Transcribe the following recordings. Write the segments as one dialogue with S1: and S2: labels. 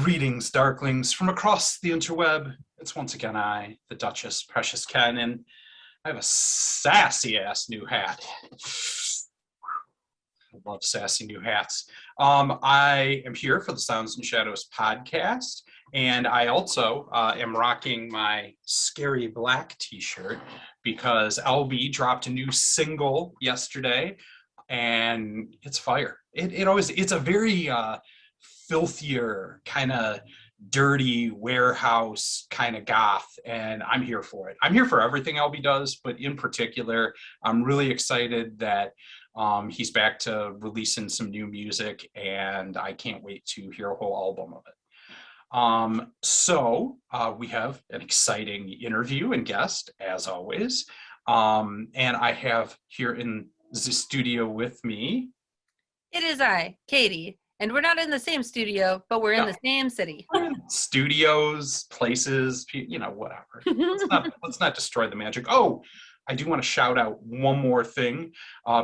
S1: Greetings, Darklings, from across the interweb. It's once again I, the Duchess, Precious Ken, and I have a sassy-ass new hat. I love sassy new hats. I am here for the Sounds and Shadows podcast, and I also am rocking my Scary Black t-shirt because LB dropped a new single yesterday, and it's fire. It's a very filthier, kind of dirty warehouse kind of goth, and I'm here for it. I'm here for everything LB does, but in particular, I'm really excited that he's back to releasing some new music, and I can't wait to hear a whole album of it. So we have an exciting interview and guest, as always. And I have here in the studio with me.
S2: It is I, Katy. And we're not in the same studio, but we're in the same city.
S1: Studios, places, whatever. Let's not destroy the magic. Oh, I do want to shout out one more thing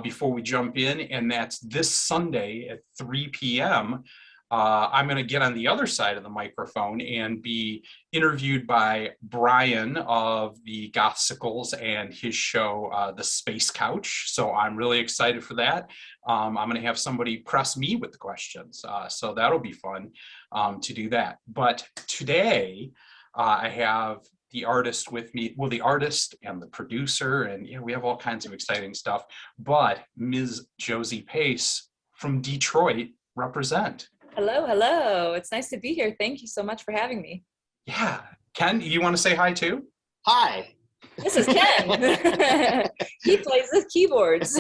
S1: before we jump in, and that's this Sunday at 3 p.m. I'm going to get on the other side of the microphone and be interviewed by Brian of the Gothsicles and his show, The Space Couch. So I'm really excited for that. I'm going to have somebody press me with the questions. So that'll be fun to do that. But today I have the artist with me, well, the artist and the producer, and we have all kinds of exciting stuff. But Ms. Josie Pace from Detroit, represent.
S3: Hello. It's nice to be here. Thank you so much for having me.
S1: Yeah. Ken, you want to say hi too?
S4: Hi.
S3: This is Ken. He plays the keyboards.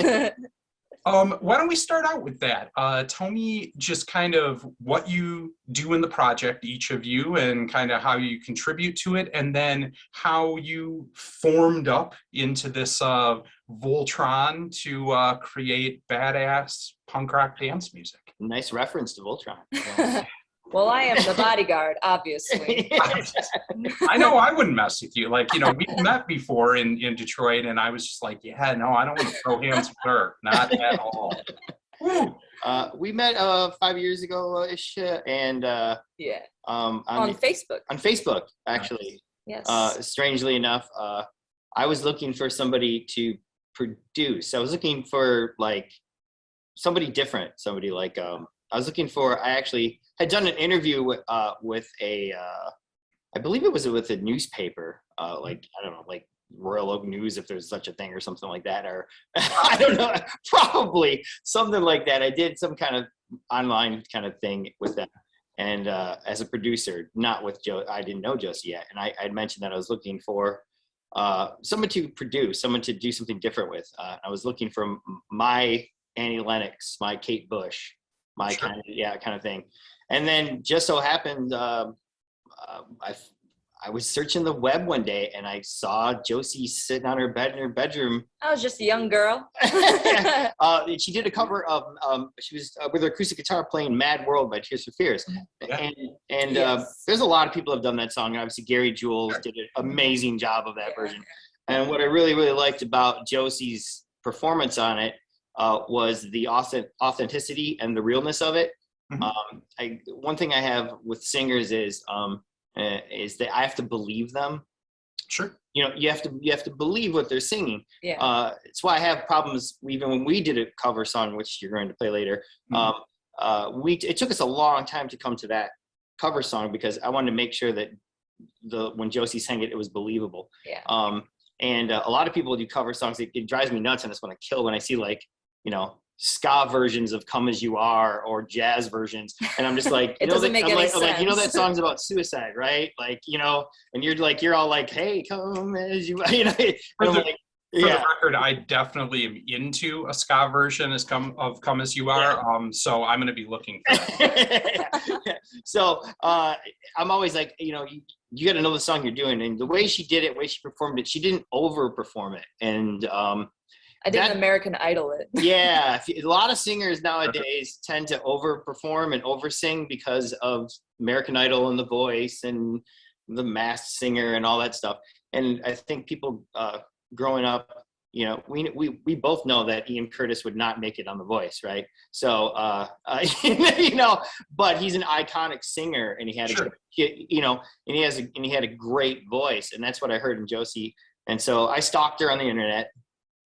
S1: Why don't we start out with that? Tell me just kind of what you do in the project, each of you, and kind of how you contribute to it, and then how you formed up into this Voltron to create badass punk rock dance music.
S4: Nice reference to Voltron.
S3: Well, I am the bodyguard, obviously.
S1: I know I wouldn't mess with you. Like, we met before in Detroit, and I was just like, yeah, no, I don't want to throw hands with her. Not at all.
S4: We met 5 years ago-ish, and
S3: on Facebook.
S4: On Facebook, actually.
S3: Yes.
S4: Strangely enough, I was looking for somebody to produce. I was looking for somebody different, I actually had done an interview with I believe it was with a newspaper, I don't know, like Royal Oak News, if there's such a thing, or something like that, or I don't know, probably something like that. I did some kind of online kind of thing with them, and as a producer, not with Joe. I didn't know Josie yet, and I'd mentioned that I was looking for someone to produce, someone to do something different with. I was looking for my Annie Lennox, my Kate Bush, my
S1: sure.
S4: kind of thing. And then just so happened, I was searching the web one day, and I saw Josie sitting on her bed in her bedroom.
S3: I was just a young girl.
S4: She did a cover of, she was with her acoustic guitar playing Mad World by Tears for Fears.
S1: Yeah.
S4: And
S3: Yes.
S4: there's a lot of people have done that song. Obviously, Gary Jules did an amazing job of that version. And what I really, really liked about Josie's performance on it was the authenticity and the realness of it.
S1: Mm-hmm.
S4: One thing I have with singers is that I have to believe them.
S1: Sure.
S4: You have to believe what they're singing.
S3: Yeah.
S4: It's why I have problems even when we did a cover song, which you're going to play later.
S1: Mm-hmm.
S4: It took us a long time to come to that cover song because I wanted to make sure that when Josie sang it, it was believable.
S3: Yeah.
S4: And a lot of people do cover songs. It drives me nuts, and it's when I kill when I see ska versions of "Come As You Are" or jazz versions, and I'm just like,
S3: It doesn't make any sense.
S4: That song's about suicide, right? And you're all like, hey, come as you are,
S1: For the record, I definitely am into a ska version of "Come As You Are," so I'm going to be looking for that.
S4: So I'm always like, you got to know the song you're doing, and the way she did it, the way she performed it, she didn't overperform it, and
S3: I didn't American Idol it.
S4: Yeah, a lot of singers nowadays tend to overperform and oversing because of American Idol and The Voice and The Masked Singer and all that stuff. And I think people growing up we both know that Ian Curtis would not make it on The Voice, right? So, but he's an iconic singer, and he had and he had a great voice, and that's what I heard in Josie. And so I stalked her on the internet.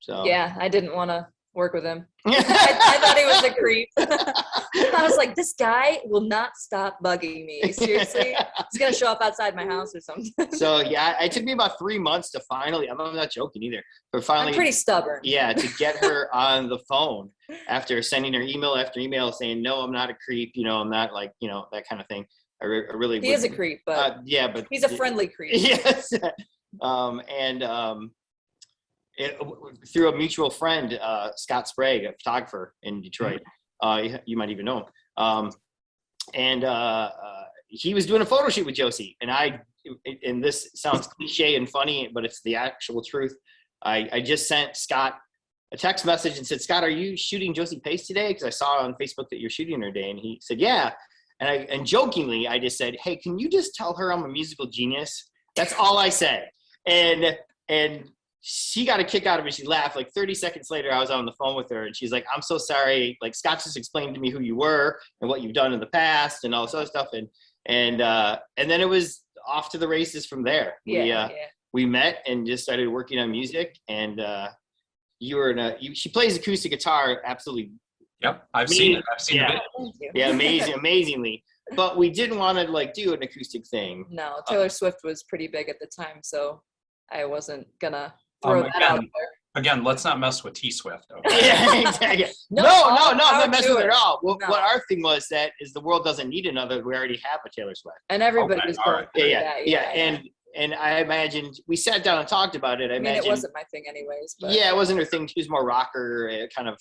S4: So
S3: yeah, I didn't want to work with him. I thought he was a creep. I was like, this guy will not stop bugging me. Seriously, he's gonna show up outside my house or something.
S4: So yeah, it took me about 3 months to finally. I'm not joking either, but finally,
S3: I'm pretty stubborn.
S4: Yeah, to get her on the phone after sending her email after email saying, no, I'm not a creep. I'm not like that kind of thing. I really.
S3: He is a creep, but
S4: yeah, but
S3: he's a friendly creep.
S4: Yes. Through a mutual friend, Scott Sprague, a photographer in Detroit. You might even know him. He was doing a photo shoot with Josie, and this sounds cliche and funny, but it's the actual truth. I just sent Scott a text message and said, Scott, are you shooting Josie Pace today? Because I saw on Facebook that you're shooting her today. And he said, yeah. And jokingly, I just said, hey, can you just tell her I'm a musical genius? That's all I said. And she got a kick out of it. She laughed. Like 30 seconds later, I was on the phone with her, and she's like, I'm so sorry. Like, Scott just explained to me who you were and what you've done in the past and all this other stuff. And then it was off to the races from there. We met and just started working on music. And she plays acoustic guitar absolutely.
S1: Yep, I've seen it. I've seen it.
S4: Yeah, amazingly. But we didn't want to do an acoustic thing.
S3: No, Taylor Swift was pretty big at the time, so I wasn't gonna throw that out there.
S1: Again, let's not mess with T Swift. Okay?
S4: Yeah, exactly. No, I'm not messing with it at all. What our thing was is the world doesn't need another. We already have a Taylor Swift.
S3: And everybody was going through that.
S4: Yeah. And I imagined we sat down and talked about it. I mean,
S3: it wasn't my thing anyways. But
S4: yeah, it wasn't her thing. She was more rocker, kind of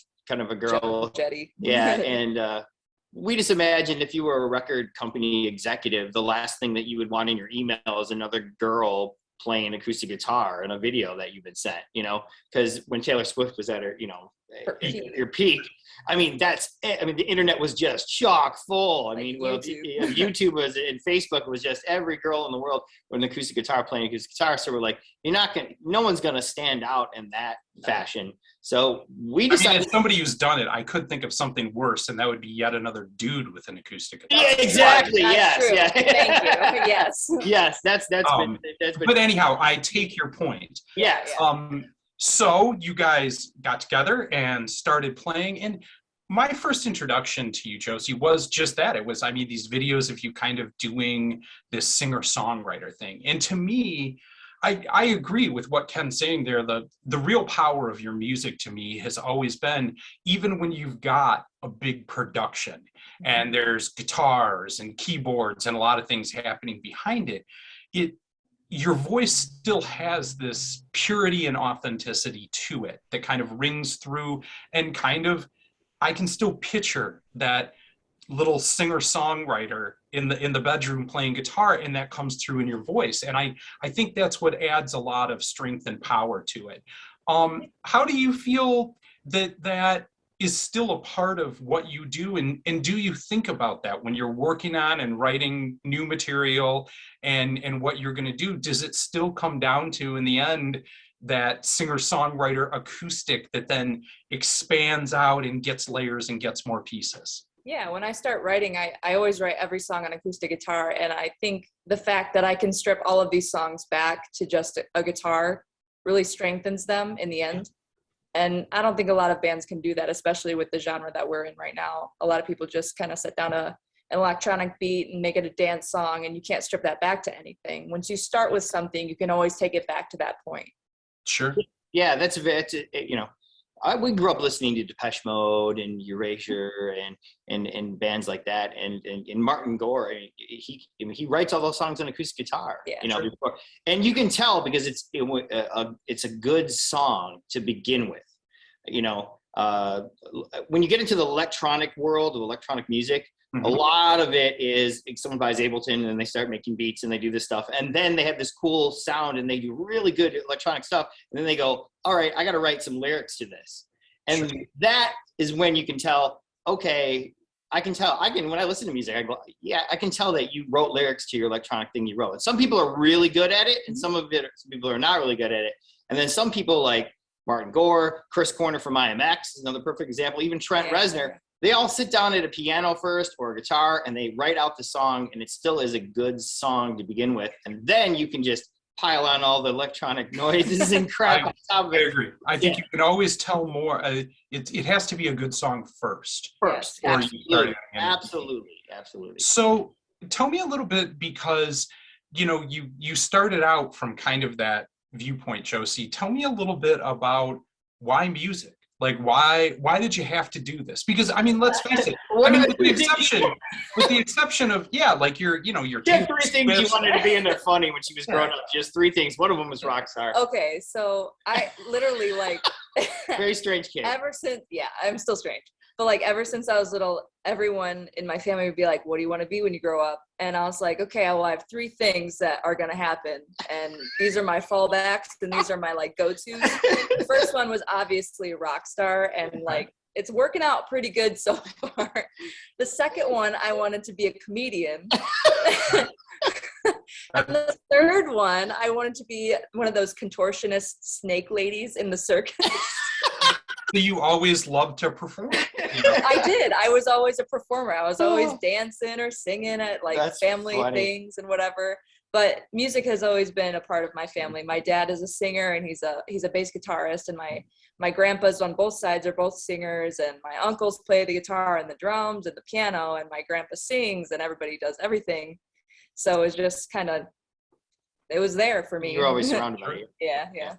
S4: a girl.
S3: Jetty.
S4: Yeah, and we just imagined if you were a record company executive, the last thing that you would want in your email is another girl playing acoustic guitar in a video that you've been sent, because when Taylor Swift was at her, her peak, I mean, that's it. I mean, the internet was just chock full. I mean, YouTube was, and Facebook was just every girl in the world with an acoustic guitar playing acoustic guitar. So we're like, no one's going to stand out in that fashion. So we decided.
S1: As somebody who's done it, I could think of something worse, and that would be yet another dude with an acoustic guitar.
S4: Yeah, exactly. Yes.
S3: Yeah. Thank you. Yes.
S4: Yes. That's been.
S1: But anyhow, I take your point.
S4: Yes.
S1: So you guys got together and started playing, and my first introduction to you, Josie, was just that. It was, these videos of you kind of doing this singer-songwriter thing. And to me, I agree with what Ken's saying there. The real power of your music to me has always been, even when you've got a big production and there's guitars and keyboards and a lot of things happening behind it, your voice still has this purity and authenticity to it that kind of rings through, and I can still picture that little singer-songwriter in the bedroom playing guitar, and that comes through in your voice. And I think that's what adds a lot of strength and power to it. How do you feel that is still a part of what you do, and do you think about that when you're working on and writing new material and what you're going to do? Does it still come down to, in the end, that singer-songwriter acoustic that then expands out and gets layers and gets more pieces?
S3: Yeah, when I start writing, I always write every song on acoustic guitar, and I think the fact that I can strip all of these songs back to just a guitar really strengthens them in the end. And I don't think a lot of bands can do that, especially with the genre that we're in right now. A lot of people just kind of set down an electronic beat and make it a dance song, and you can't strip that back to anything. Once you start with something, you can always take it back to that point.
S1: Sure.
S4: Yeah, we grew up listening to Depeche Mode and Erasure and bands like that. And Martin Gore, he writes all those songs on acoustic guitar.
S3: Yeah,
S4: before, and you can tell because it's a good song to begin with. When you get into the electronic world of electronic music, a lot of it is someone buys Ableton and they start making beats and they do this stuff. And then they have this cool sound and they do really good electronic stuff. And then they go, all right, I got to write some lyrics to this. And that is when you can tell, okay, when I listen to music, I go, yeah, I can tell that you wrote lyrics to your electronic thing you wrote. And some people are really good at it. And some people are not really good at it. And then some people Martin Gore, Chris Corner from IMX is another perfect example. Even Trent Reznor, they all sit down at a piano first or a guitar and they write out the song, and it still is a good song to begin with. And then you can just pile on all the electronic noises and crap on top of it.
S1: I agree. I think you can always tell more. It has to be a good song first.
S4: First,
S1: Or you start it again.
S4: absolutely.
S1: So tell me a little bit, because you started out from kind of that viewpoint, Josie. Tell me a little bit about why music. Like why did you have to do this? Because I mean, let's face it. I mean, with the exception of like your
S4: She had 3 things she wanted to be, and they're funny when she was growing up. Just 3 things. One of them was rock star.
S3: Okay, so I literally
S4: Very strange kid.
S3: ever since, I'm still strange. But like ever since I was little, everyone in my family would be like, what do you want to be when you grow up? And I was like, okay, I have 3 things that are going to happen. And these are my fallbacks and these are my like go-tos. The first one was obviously a rock star, and like it's working out pretty good so far. The second one, I wanted to be a comedian. And the third one, I wanted to be one of those contortionist snake ladies in the circus.
S1: You always loved to perform.
S3: I did. I was always a performer. I was always dancing or singing at like family things and whatever. But music has always been a part of my family. My dad is a singer, and he's a bass guitarist, and my grandpas on both sides are both singers, and my uncles play the guitar and the drums and the piano, and my grandpa sings, and everybody does everything. So it's just kind of, it was there for me.
S4: You're always surrounded by it.
S3: Yeah.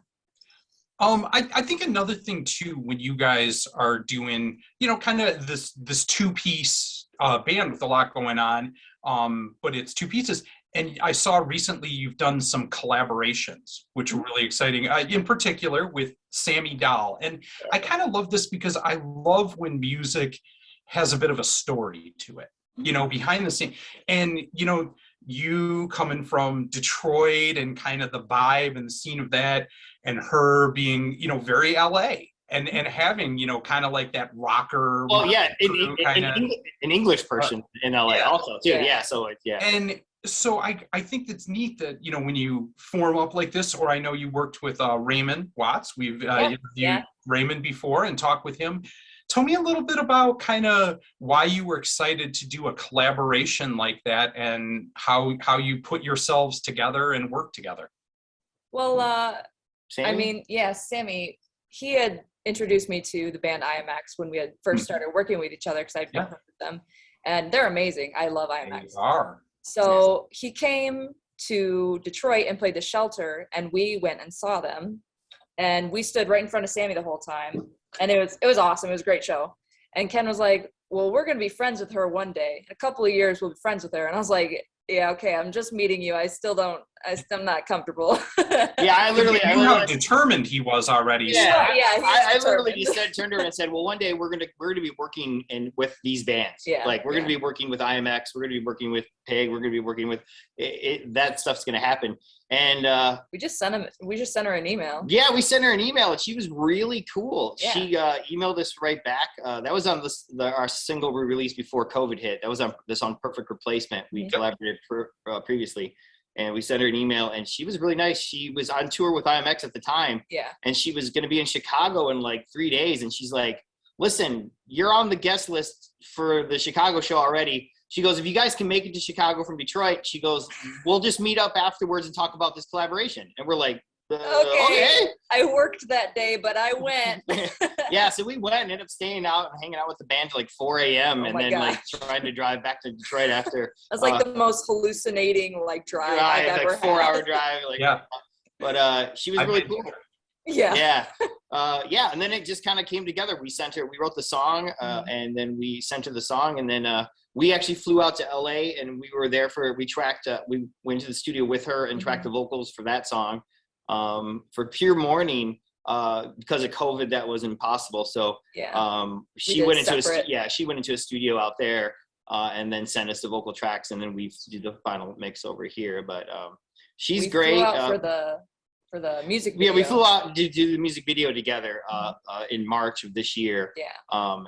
S1: I think another thing too, when you guys are doing, kind of this 2-piece band with a lot going on, but it's 2 pieces. And I saw recently you've done some collaborations, which are really exciting, in particular with Sammy Dahl. And I kind of love this because I love when music has a bit of a story to it, behind the scene. And, you coming from Detroit and kind of the vibe and the scene of that, and her being, very LA and having, kind of like that rocker.
S4: Well, yeah, an English person in LA also too. Yeah. So
S1: And so I think that's neat that, when you form up like this, or I know you worked with Raymond Watts. We've interviewed Raymond before and talked with him. Tell me a little bit about kind of why you were excited to do a collaboration like that, and how you put yourselves together and work together.
S3: Well,
S4: Sammy?
S3: I mean, Sammy, he had introduced me to the band IMX when we had first started working with each other, because I'd worked with them, and they're amazing. I love IMX.
S1: They are.
S3: So he came to Detroit and played the Shelter, and we went and saw them, and we stood right in front of Sammy the whole time, and it was awesome. It was a great show. And Ken was like, well, we're going to be friends with her one day. In a couple of years, we'll be friends with her. And I was like, yeah, okay, I'm just meeting you. I'm not comfortable.
S4: I literally
S1: knew how determined he was already.
S4: Yeah,
S3: so.
S4: I literally just turned to her and said, well, one day we're gonna be working with these bands. Like we're gonna be working with IMX, we're gonna be working with Pig, we're gonna be working with that stuff's gonna happen. And
S3: we just sent her an email.
S4: Yeah, we sent her an email, and she was really cool.
S3: Yeah.
S4: She emailed us right back. That was on our single we released before COVID hit. That was on Perfect Replacement. We collaborated previously. And we sent her an email, and she was really nice. She was on tour with IMX at the time.
S3: Yeah.
S4: And she was going to be in Chicago in like 3 days. And she's like, listen, you're on the guest list for the Chicago show already. She goes, if you guys can make it to Chicago from Detroit, she goes, we'll just meet up afterwards and talk about this collaboration. And we're like, okay.
S3: I worked that day, but I went.
S4: Yeah, so we went and ended up staying out and hanging out with the band till like 4 a.m. and then
S3: gosh.
S4: like trying to drive back to Detroit after.
S3: That's like the most hallucinating like drive I've ever
S4: like 4-hour drive. Like,
S1: yeah.
S4: But she was really cool.
S3: Yeah.
S4: Yeah. And then it just kind of came together. We wrote the song and then we sent her the song, and then we actually flew out to LA, and we were there we went to the studio with her and tracked the vocals for that song. For Pure Morning, because of COVID, that was impossible. So she went into a studio out there and then sent us the vocal tracks, and then we did the final mix over here. But she's great.
S3: Flew out for the music video.
S4: Yeah, we flew out to do the music video together in March of this year.
S3: Yeah.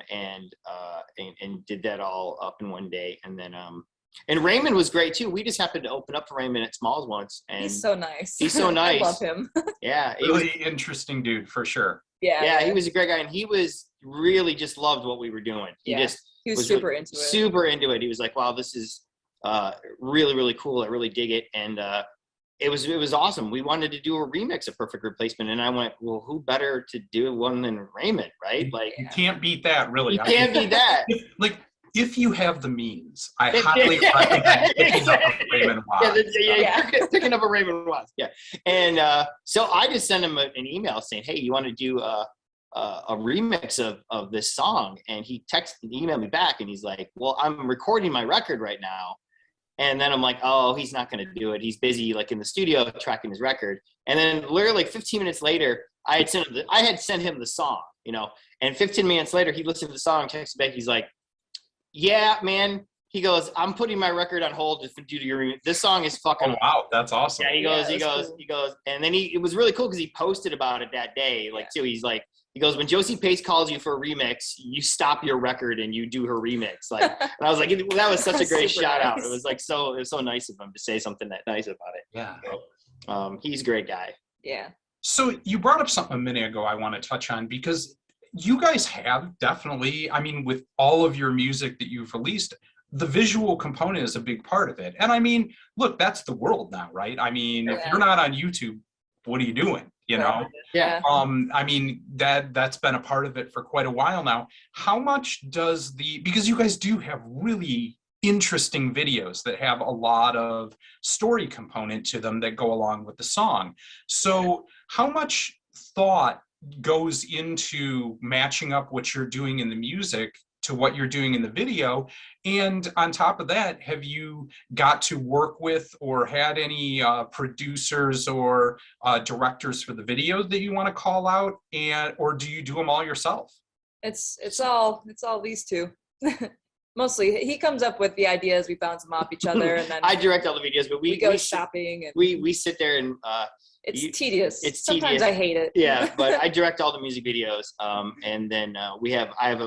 S4: And did that all up in one day, and then and Raymond was great too. We just happened to open up for Raymond at Smalls once, and
S3: he's so nice.
S4: He's so nice.
S3: I love him.
S4: Yeah,
S1: Really interesting dude for sure.
S3: Yeah.
S4: He was a great guy, and he was really just loved what we were doing. He
S3: was
S4: really
S3: super into it.
S4: Super into it. He was like, wow, this is really, really cool. I really dig it. And it was awesome. We wanted to do a remix of Perfect Replacement, and I went, well, who better to do one than Raymond, right? Like,
S1: you can't beat that, really.
S4: You can't beat that.
S1: If you have the means, I highly recommend picking up a Raymond Watts.
S4: Picking up a Raymond Watts. Yeah. And so I just sent him an email saying, hey, you want to do a remix of this song? And he emailed me back, and he's like, well, I'm recording my record right now. And then I'm like, oh, he's not going to do it. He's busy like in the studio tracking his record. And then literally like 15 minutes later, I had sent him the song, and 15 minutes later, he listened to the song, texted back. He's like, yeah, man. He goes, I'm putting my record on hold due to your remix. This song is fucking.
S1: Oh, wow. That's awesome.
S4: Yeah, he goes. And then it was really cool because he posted about it that day. Too, he's like, he goes, when Josie Pace calls you for a remix, you stop your record and you do her remix. And I was like, that was such a great shout out. It was it was so nice of him to say something that nice about it.
S1: Yeah.
S4: So, he's a great guy.
S3: Yeah.
S1: So you brought up something a minute ago I want to touch on, because you guys have definitely, I mean, with all of your music that you've released, the visual component is a big part of it. And I mean, look, that's the world now, right? I mean, if you're not on YouTube, what are you doing?
S3: Yeah.
S1: I mean, that's been a part of it for quite a while now. How much does because you guys do have really interesting videos that have a lot of story component to them that go along with the song. So how much thought goes into matching up what you're doing in the music to what you're doing in the video? And on top of that, have you got to work with or had any producers or directors for the videos that you want to call out, or do you do them all yourself?
S3: It's all these two. Mostly he comes up with the ideas, we bounce them off each other, and then
S4: I direct all the videos, but we
S3: go shopping, and
S4: we sit there and
S3: it's tedious.
S4: tedious.
S3: Sometimes I hate it.
S4: Yeah, but I direct all the music videos. And then I have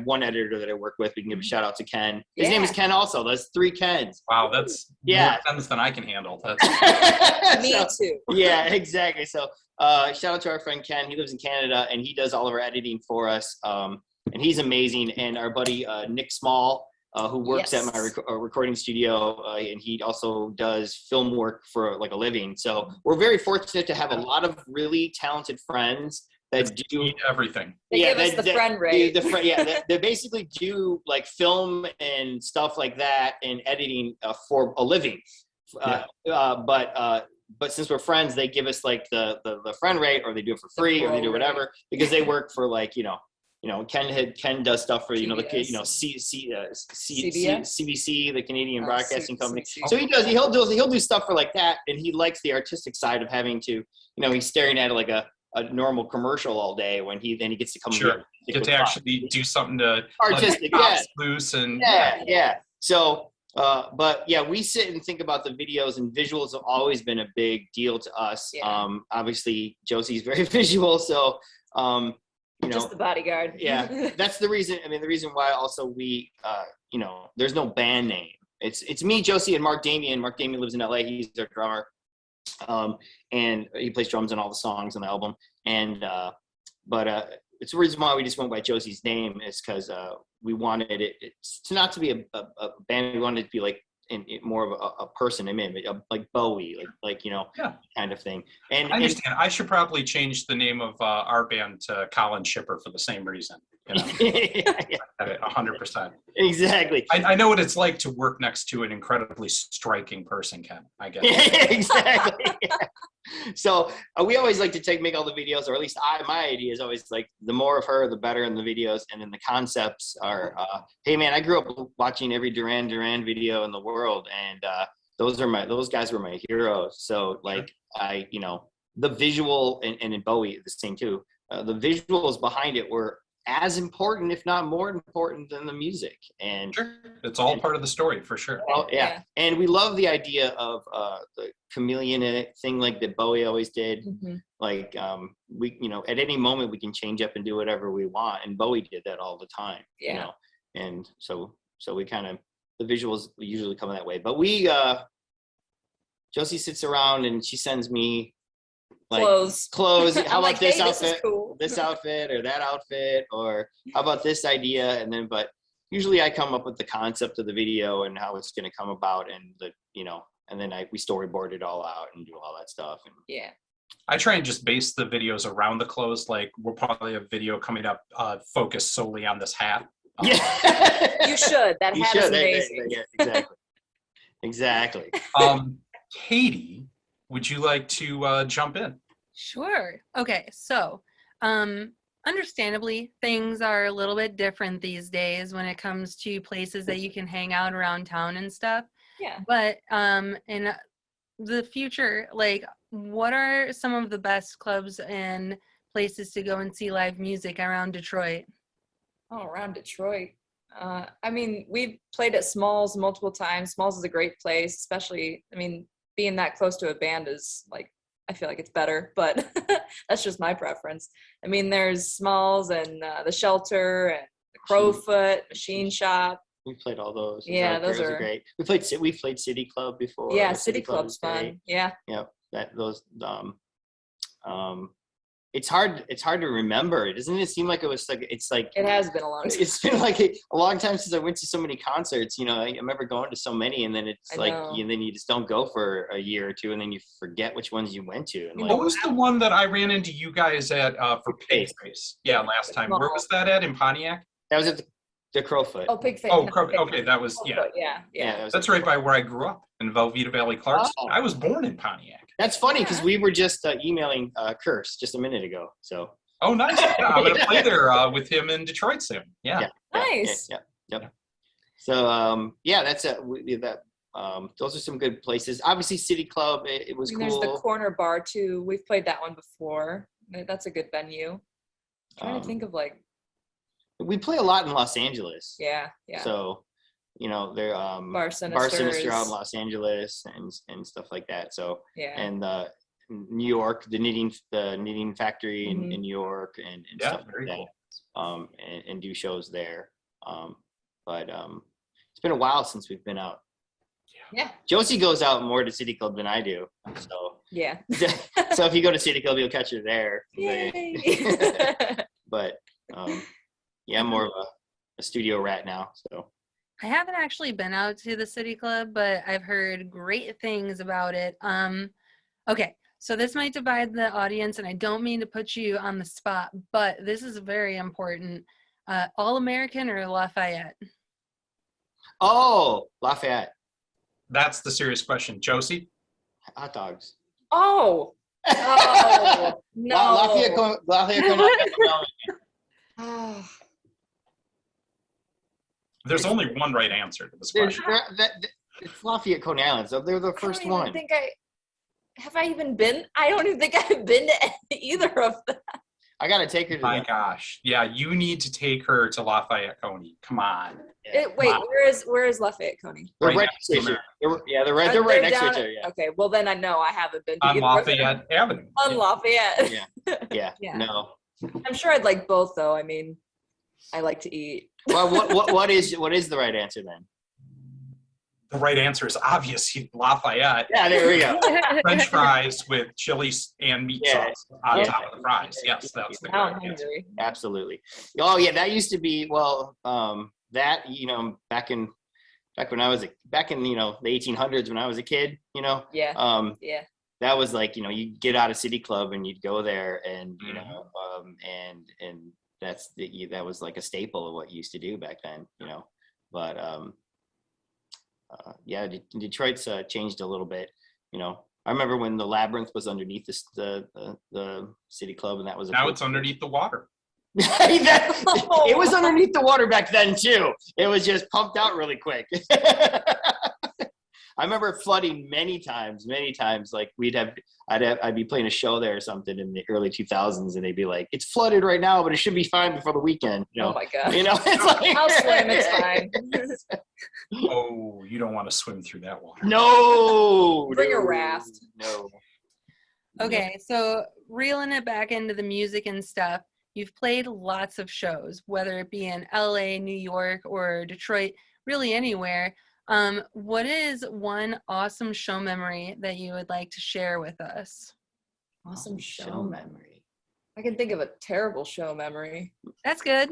S4: one editor that I work with. We can give a shout out to Ken. His name is Ken also. That's 3 Kens.
S1: Wow, that's more Kens than I can handle.
S3: Me too.
S4: Yeah, exactly. So shout out to our friend Ken. He lives in Canada, and he does all of our editing for us. And he's amazing. And our buddy Nick Small, who works at my recording studio, and he also does film work for like a living. So we're very fortunate to have a lot of really talented friends that do
S1: everything.
S3: They give us the friend rate.
S4: They basically do like film and stuff like that and editing for a living. But since we're friends, they give us like the friend rate, or they do it for free, or they do whatever, because they work for like, Ken does stuff for CBC, the Canadian Broadcasting Company. So he'll do stuff for like that, and he likes the artistic side of having to, he's staring at like a normal commercial all day when he gets to come here.
S1: Get to actually do something to
S4: artistic,
S1: loose and
S4: So but yeah, we sit and think about the videos, and visuals have always been a big deal to us. Obviously Josie's very visual, so
S3: just the bodyguard.
S4: Yeah, that's the reason. I mean, the reason why also we, there's no band name. It's me, Josie, and Mark Damian. Mark Damian lives in LA. He's our drummer, and he plays drums on all the songs on the album. And but it's the reason why we just went by Josie's name is because we wanted it to not to be a band. We wanted it to be like more of a person, like Bowie, kind of thing. And
S1: I understand. I should probably change the name of our band to Colin Shipper for the same reason. 100%.
S4: Exactly.
S1: I know what it's like to work next to an incredibly striking person, Ken. I get
S4: it. Exactly. Yeah. So we always like to make all the videos, or at least my idea is always like the more of her, the better in the videos. And then the concepts are, hey man, I grew up watching every Duran Duran video in the world, and those guys were my heroes. So like the visual and in Bowie the same too. The visuals behind it were as important, if not more important, than the music. And
S1: it's all part of the story for sure.
S4: Well, yeah. And we love the idea of the chameleon thing, like that Bowie always did.
S3: Mm-hmm.
S4: Like we, at any moment we can change up and do whatever we want, and Bowie did that all the time. And so we kind of, the visuals usually come that way. But we, Josie sits around and she sends me like
S3: Clothes.
S4: How
S3: I'm
S4: about
S3: like,
S4: this
S3: hey, this is
S4: outfit?
S3: cool.
S4: This outfit or that outfit, or how about this idea? And then, but usually I come up with the concept of the video and how it's going to come about, and and then we storyboard it all out and do all that stuff. And
S3: Yeah.
S1: I try and just base the videos around the clothes. Like we'll probably have a video coming up focused solely on this hat.
S4: yeah,
S3: You should. That
S4: you
S3: hat
S4: should.
S3: is amazing.
S4: Yeah, exactly, exactly.
S1: Katie, would you like to jump in?
S2: Sure. Okay, so understandably, things are a little bit different these days when it comes to places that you can hang out around town and stuff.
S3: Yeah.
S2: But in the future, like, what are some of the best clubs and places to go and see live music around Detroit?
S3: Oh, around Detroit. I mean, we've played at Smalls multiple times. Smalls is a great place, especially, I mean, being that close to a band is like, I feel like it's better, but that's just my preference. I mean, there's Smalls and the Shelter and the Crowfoot, Machine Shop.
S4: We played all those.
S3: Yeah, those are
S4: great. We played City Club before.
S3: Yeah,
S4: The
S3: City Club's
S4: is great.
S3: fun. Yeah.
S4: Yeah, it's hard to remember. Doesn't it seem like it's like
S3: It has been a long time.
S4: it's been like a long time since I went to so many concerts. I remember going to so many, and then it's
S3: I
S4: like
S3: know.
S4: and then you just don't go for a year or two, and then you forget which ones you went to. And
S1: What was the one that I ran into you guys at for Pig Face? Yeah, last time. Where was that at? In Pontiac?
S4: that was at the Crowfoot.
S3: Oh, Pig Face.
S1: Oh,
S3: no, Pig
S1: okay, that was, yeah.
S3: Crowfoot, yeah.
S4: that was
S1: That's right by where I grew up, in Velveeta Valley, Clarkston.
S4: Oh.
S1: I was born in Pontiac.
S4: That's funny because we were just emailing Curse just a minute ago. So.
S1: Oh, nice. Yeah, I'm going to play there with him in Detroit soon. Yeah.
S3: Nice.
S4: Yep. So that's those are some good places. Obviously, City Club, it was
S3: And
S4: cool.
S3: there's the Corner Bar too. We've played that one before. That's a good venue. I'm trying to think of like.
S4: We play a lot in Los Angeles.
S3: Yeah.
S4: So, they're
S3: Bar
S4: Sinister
S3: Sinister
S4: out in Los Angeles and stuff like that. So
S3: Yeah.
S4: and New York, the knitting factory
S3: Mhm.
S4: in New York and
S1: Yeah,
S4: stuff like
S1: very
S4: that.
S1: cool.
S4: And do shows there. But it's been a while since we've been out.
S3: Yeah.
S4: Josie goes out more to City Club than I do. So
S3: Yeah.
S4: so if you go to City Club, you'll catch her there.
S3: Yay.
S4: But I'm more of a studio rat now. So
S2: I haven't actually been out to the City Club, but I've heard great things about it. Okay, so this might divide the audience, and I don't mean to put you on the spot, but this is very important. All-American or Lafayette?
S4: oh, Lafayette
S1: That's the serious question. Josie?
S4: hot dogs.
S3: Oh. Oh. No.
S4: Lafayette.
S3: Ah.
S1: There's only one right answer to this question.
S4: It's Lafayette Coney Island, so they're the first
S3: I don't
S4: one.
S3: even think have I even been? I don't even think I've been to either of them.
S4: I gotta take her to
S1: My
S4: that.
S1: gosh. Yeah, you need to take her to Lafayette Coney. Come on.
S3: Wait,
S1: Wow.
S3: where is Lafayette Coney?
S4: They're
S1: Right
S4: right
S1: next to
S4: next to each
S1: America.
S4: other. They're right next to
S3: down
S4: each other. Yeah.
S3: Okay, well then I know I haven't been to
S1: On
S3: either of them.
S1: Lafayette Avenue.
S3: On Lafayette.
S4: Yeah.
S2: Yeah.
S4: No.
S3: I'm sure I'd like both though. I mean, I like to eat.
S4: Well, what is the right answer then?
S1: The right answer is obvious. Lafayette.
S4: Yeah, there we go.
S1: French fries with chili and meat
S4: Yeah.
S1: sauce on
S4: Yeah.
S1: top of the fries. Yes, that's the
S3: Now I'm
S1: correct answer.
S3: hungry.
S4: Absolutely. Oh yeah, that used to be that back when I was back in the 1800s when I was a kid.
S3: Yeah. Yeah.
S4: That was like you'd get out of City Club and you'd go there and and that was like a staple of what you used to do back then. But Detroit's changed a little bit. I remember when the Labyrinth was underneath the City Club, and that was
S1: Now it's underneath the water.
S4: It was underneath the water back then too. It was just pumped out really quick. I remember it flooding many times. Like I'd be playing a show there or something in the early 2000s, and they'd be like, "It's flooded right now, but it should be fine before the weekend."
S3: Oh my god.
S4: It's like
S3: I'll swim. It's fine.
S1: Oh, you don't want to swim through that water.
S4: No.
S3: Bring a raft.
S4: No.
S2: Okay, so reeling it back into the music and stuff, you've played lots of shows, whether it be in LA, New York, or Detroit, really anywhere. What is one awesome show memory that you would like to share with us?
S3: Awesome
S4: show memory.
S3: I can think of a terrible show memory.
S2: That's good.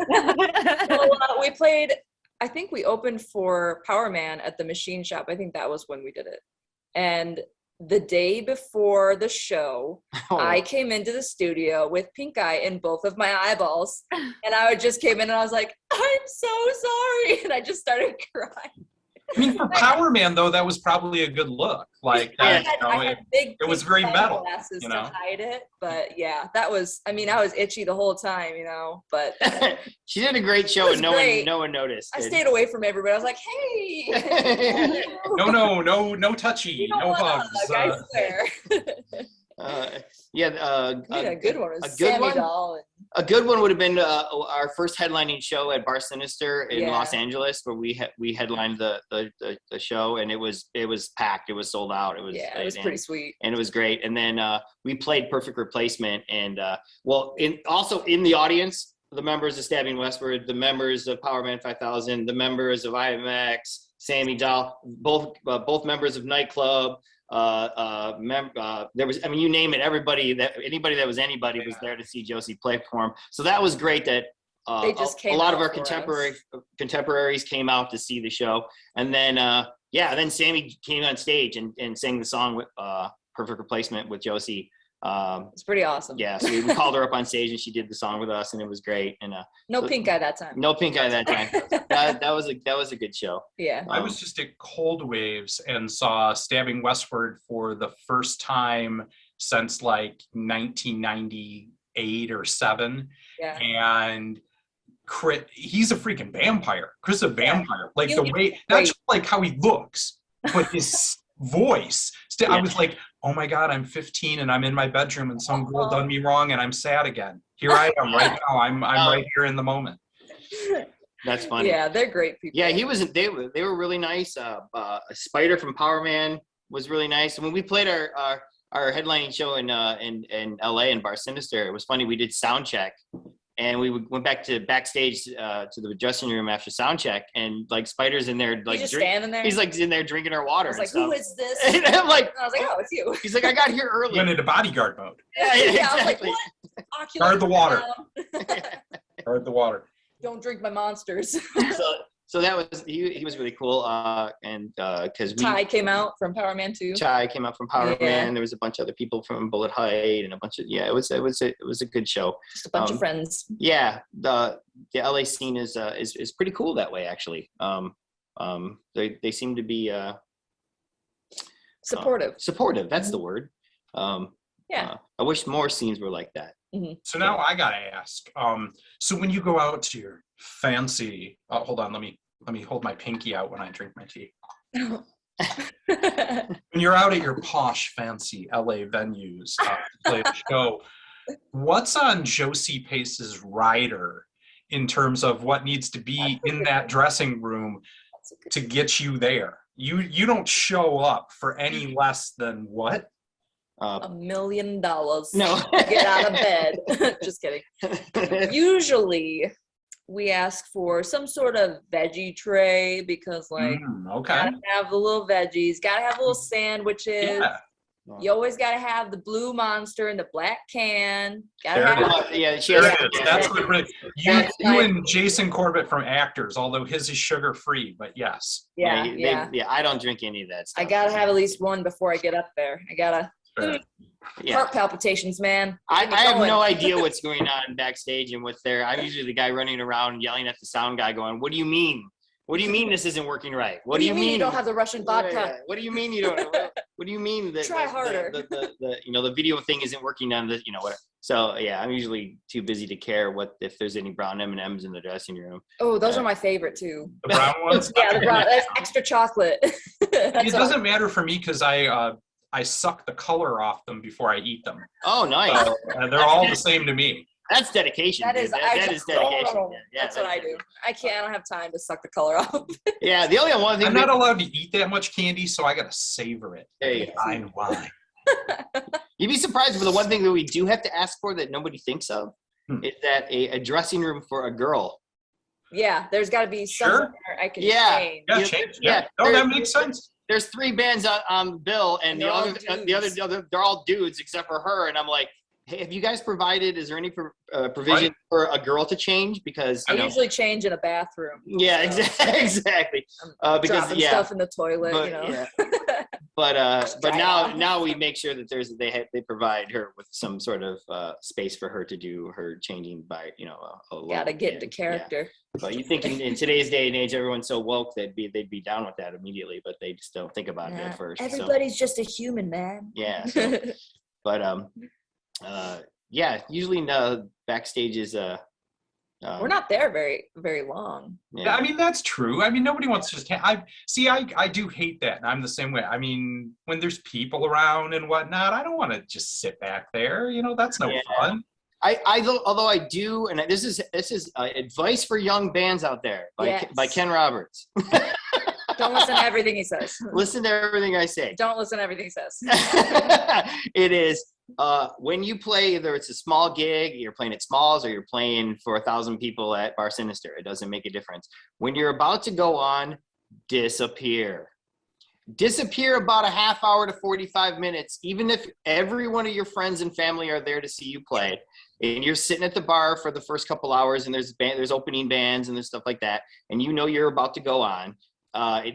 S3: Well, we played, I think we opened for Power Man at the Machine Shop. I think that was when we did it. And the day before the show, I came into the studio with pink eye in both of my eyeballs. And I just came in and I was like, I'm so sorry. And I just started crying.
S1: I mean, for Power Man, though, that was probably a good look. Like,
S3: I
S1: you know,
S3: had big
S1: it was
S3: pink
S1: very metal,
S3: sunglasses
S1: you know?
S3: to hide it. But yeah, that was, I mean, I was itchy the whole time, you know, but
S4: She did a great show
S3: was
S4: and
S3: great.
S4: no one noticed.
S3: I stayed away from everybody. I was like, hey.
S1: No touchy,
S3: You don't
S1: no
S3: want a
S1: hugs.
S3: hug, I swear.
S4: A
S3: good one was
S4: a good
S3: Sammy
S4: one?
S3: Doll.
S4: A good one would have been our first headlining show at Bar Sinister in
S3: Yeah.
S4: Los Angeles, where we headlined the show, and it was packed. It was sold out. It was
S3: pretty sweet.
S4: and it was great. And then we played Perfect Replacement, and also in the audience, the members of Stabbing Westward, the members of Power Man 5000, the members of IMX, Sammy Doll, both members of Nightclub. There was, I mean, you name it, anybody that was anybody was there to see Josie play perform. So that was great that
S3: They just came
S4: a lot
S3: out
S4: of our
S3: for
S4: contemporaries came out to see the show. And then then Sammy came on stage and sang the song with Perfect Replacement with Josie.
S3: It's pretty awesome.
S4: Yeah, so we called her up on stage and she did the song with us, and it was great. And
S3: No pink eye that time.
S4: no pink eye that time. that was a good show.
S3: Yeah.
S1: I was just at Cold Waves and saw Stabbing Westward for the first time since like 1998 or 7.
S3: Yeah.
S1: And he's a freaking vampire. Chris is a vampire. Like
S3: He
S1: the
S3: looks
S1: way, not just like how he looks, but his voice. I was like, oh my God, I'm 15 and I'm in my bedroom and some girl done me wrong and I'm sad again. Here I am right now. I'm right here in the moment.
S4: That's funny.
S3: Yeah, they're great people.
S4: Yeah, they were really nice. Spider from Power Man was really nice. And when we played our headlining show in LA in Bar Sinister, it was funny. We did sound check, and we went backstage to the dressing room after sound check, and like Spider's in there, like
S3: He's just standing there.
S4: He's like in there drinking our water.
S3: I was like,
S4: and
S3: who
S4: stuff.
S3: is this?
S4: And I'm like,
S3: I was like, oh, it's you.
S4: he's like, I got here early.
S1: Went into bodyguard mode.
S4: Yeah,
S3: I was like,
S4: exactly.
S3: what?
S1: Guard the water.
S3: Down.
S1: Guard the water.
S3: Don't drink my monsters.
S4: So that was he was really cool. And because
S3: Ty came out from Power Man 2.
S4: Chai came out from Power
S3: Yeah.
S4: Man. There was a bunch of other people from Bullet Height and a bunch of it was a good show.
S3: Just a bunch of friends.
S4: Yeah, the LA scene is pretty cool that way actually. They seem to be
S3: Supportive.
S4: supportive. That's the word.
S3: Yeah.
S4: I wish more scenes were like that.
S1: So now I gotta ask. So when you go out to your fancy, hold on, let me hold my pinky out when I drink my tea. When you're out at your posh, fancy LA venues to play a show, what's on Josie Pace's rider in terms of what needs to be in that dressing room to get you there? You don't show up for any less than what?
S3: $1 million.
S4: No.
S3: to get out of bed. Just kidding. Usually we ask for some sort of veggie tray because like
S1: Okay.
S3: gotta have the little veggies, gotta have little sandwiches.
S1: Yeah.
S3: You always gotta have the blue monster in the black can. Gotta
S1: There it
S3: have
S4: Yeah, she
S1: There
S4: has
S1: it is. That's what really, you
S3: That's
S1: and Jason Corbett from Actors, although his is sugar free, but yes.
S3: yeah.
S4: I don't drink any of that stuff.
S3: I gotta have at least one before I get up there. I gotta
S1: Sure.
S4: Yeah.
S3: heart palpitations, man.
S4: I
S3: Get me
S4: have
S3: going.
S4: no idea what's going on backstage and what's there. I'm usually the guy running around yelling at the sound guy going, what do you mean? What do you mean this isn't working right?
S3: What do you mean you don't have the Russian vodka?
S4: What do you mean you don't? What do you mean that
S3: Try harder.
S4: The video thing isn't working on the whatever. So yeah, I'm usually too busy to care if there's any brown M&Ms in the dressing room.
S3: Oh, those are my favorite too.
S1: The brown ones?
S3: Yeah, the brown. That's extra chocolate.
S1: It doesn't matter for me because I suck the color off them before I eat them.
S4: Oh, nice.
S1: So, they're all the same to me.
S4: That's dedication.
S3: That
S4: dude.
S3: is,
S4: that is dedication. Yeah,
S3: that's what I do. I don't have time to suck the color off.
S4: Yeah, the only one thing
S1: I'm not allowed to eat that much candy, so I gotta savor it.
S4: There you go.
S1: Fine wine.
S4: You'd be surprised, but the one thing that we do have to ask for that nobody thinks of is that a dressing room for a girl.
S3: Yeah, there's got to be
S1: Sure.
S3: somewhere I can
S4: Yeah.
S3: change.
S1: Yeah,
S4: You-
S1: change.
S4: yeah,
S1: Yeah. No, that makes sense.
S4: there's 3 bands on the bill, and
S3: They're all
S4: the other, they're all dudes except for her. And I'm like, hey, have you guys provided? Is there any provision for a girl to change? Because
S3: I usually change in a bathroom.
S4: Yeah,
S3: so
S4: exactly.
S3: I'm
S4: Because
S3: dropping stuff in the toilet,
S4: but,
S3: you know.
S4: yeah. But
S3: dry it off.
S4: now we make sure that they provide her with some sort of space for her to do her changing by a
S3: Gotta get
S4: band.
S3: into character.
S4: Yeah. But you think in today's day and age, everyone's so woke they'd be down with that immediately, but they just don't think about it at first.
S3: Everybody's just a human, man.
S4: Yeah. So, but yeah, usually backstage is
S3: we're not there very, very long.
S1: Yeah, I mean, that's true. I mean, nobody wants to just I do hate that, and I'm the same way. I mean, when there's people around and whatnot, I don't want to just sit back there. That's no fun.
S4: Although I do, and this is advice for young bands out there by Ken Roberts.
S3: Don't listen to everything he says.
S4: Listen to everything I say.
S3: Don't listen to everything he says.
S4: It is when you play, either it's a small gig, you're playing at Smalls, or you're playing for 1,000 people at Bar Sinister. It doesn't make a difference. When you're about to go on, disappear. Disappear about a half hour to 45 minutes, even if every one of your friends and family are there to see you play, and you're sitting at the bar for the first couple hours, and there's opening bands and there's stuff like that, and you're about to go on.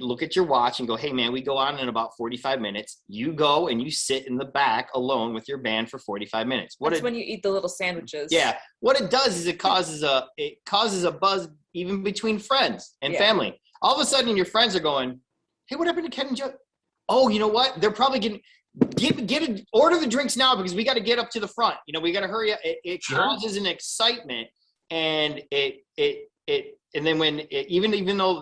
S4: Look at your watch and go, hey man, we go on in about 45 minutes. You go and you sit in the back alone with your band for 45 minutes.
S3: That's when you eat the little sandwiches.
S4: Yeah. What it does is it causes a buzz even between friends and family. All of a sudden your friends are going, hey, what happened to Ken and Joe? Oh, you know what? They're probably getting order the drinks now because we got to get up to the front. We got to hurry up. It causes an excitement, and and then even though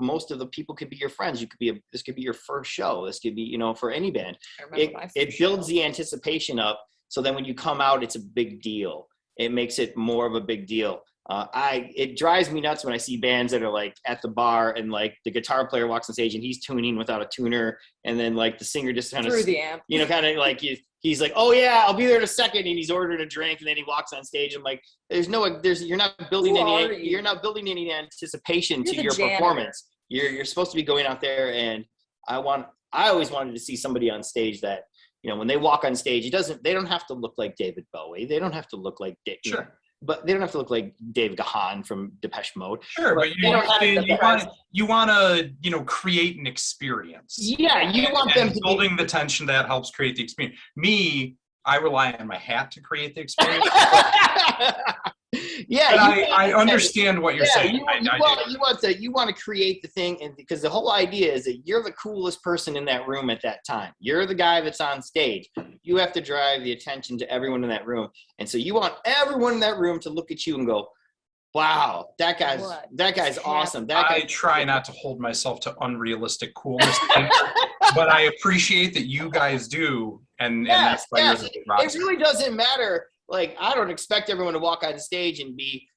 S4: most of the people could be your friends, this could be your first show. This could be, for any band. It builds the anticipation up. So then when you come out, it's a big deal. It makes it more of a big deal. It drives me nuts when I see bands that are like at the bar and like the guitar player walks on stage and he's tuning without a tuner, and then like the singer just kind of
S3: through the amp,
S4: kind of like he's like, oh yeah, I'll be there in a second, and he's ordered a drink, and then he walks on stage. I'm like, you're not building any anticipation to your performance. You're supposed to be going out there, and I always wanted to see somebody on stage that when they walk on stage, they don't have to look like David Bowie, they don't have to look like but they don't have to look like Dave Gahan from Depeche Mode.
S1: Sure, but you want to create an experience.
S4: Yeah, you want them to
S1: building the tension that helps create the experience. Me, I rely on my hat to create the experience.
S4: Yeah,
S1: but I understand what you're saying.
S4: You want to create the thing, and because the whole idea is that you're the coolest person in that room at that time. You're the guy that's on stage. You have to drive the attention to everyone in that room, and so you want everyone in that room to look at you and go, "Wow, that guy's awesome."
S1: I try not to hold myself to unrealistic coolness, but I appreciate that you guys do, and that's why you're the rock
S4: star. It really doesn't matter. Like, I don't expect everyone to walk on stage and be,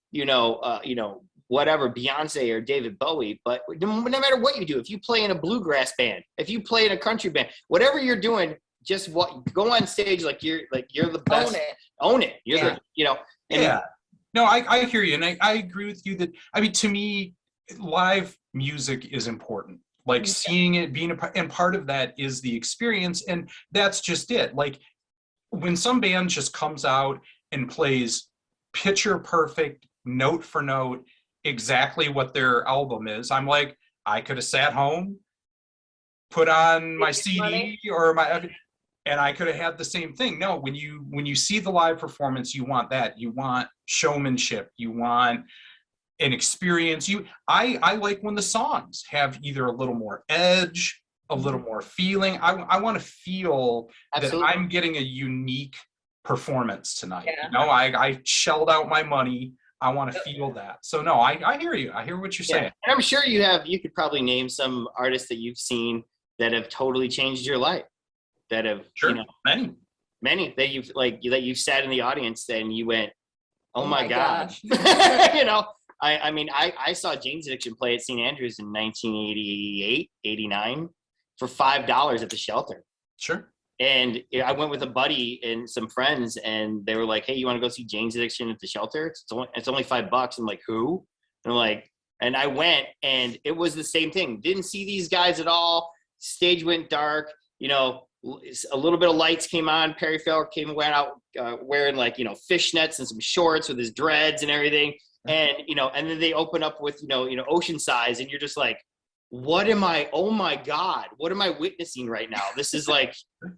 S4: whatever, Beyonce or David Bowie. But no matter what you do, if you play in a bluegrass band, if you play in a country band, whatever you're doing, just go on stage like you're the best. Own it. No,
S1: I hear you, and I agree with you that, I mean, to me, live music is important. Like seeing it, being and part of that is the experience, and that's just it. Like, when some band just comes out and plays picture perfect, note for note, exactly what their album is, I'm like, I could have sat home, put on my CD and I could have had the same thing. No, when you see the live performance, you want that. You want showmanship. You want an experience. I like when the songs have either a little more edge, a little more feeling. I want to feel Absolutely. That I'm getting a unique performance tonight. Yeah. I shelled out my money. I want to feel that. So no, I hear you. I hear what you're saying.
S4: And I'm sure you could probably name some artists that you've seen that have totally changed your life. That have many that you've sat in the audience and you went, oh my gosh. I mean, I saw Jane's Addiction play at St. Andrews in 1988, 89 for $5 at the Shelter.
S1: Sure.
S4: And I went with a buddy and some friends, and they were like, hey, you want to go see Jane's Addiction at the Shelter? It's only $5. I'm like, who? And I'm like, and I went, and it was the same thing. Didn't see these guys at all. stage went dark, you know, a little bit of lights came on. Perry Farrell went out wearing like, you know, fishnets and some shorts with his dreads and everything. And, you know, and then they open up with, you know, Ocean Size, and you're just like, oh my God, what am I witnessing right now? This is like,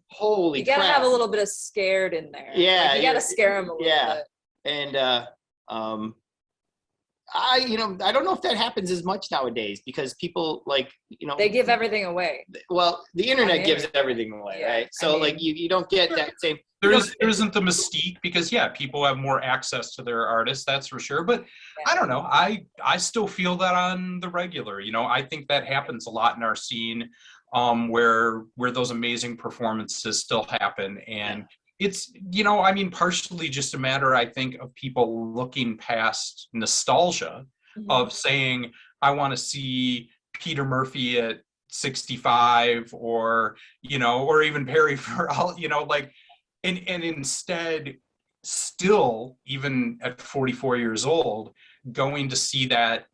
S4: holy crap.
S3: You gotta have a little bit of scared in there.
S4: Yeah.
S3: Like, you gotta scare them a little bit.
S4: And, I don't know if that happens as much nowadays, because people, like, you know,
S3: They give everything away.
S4: well, the internet gives everything away,
S3: Yeah,
S4: right? So like you don't get that same.
S1: There isn't the mystique, because people have more access to their artists, that's for sure. But I don't know, I still feel that on the regular. You know, I think that happens a lot in our scene, where those amazing performances still happen. And it's, you know, I mean, partially just a matter, I think, of people looking past nostalgia of saying, I want to see Peter Murphy at 65, or, you know, or even Perry Farrell, you know, like, and instead, still, even at 44 years old, going to see that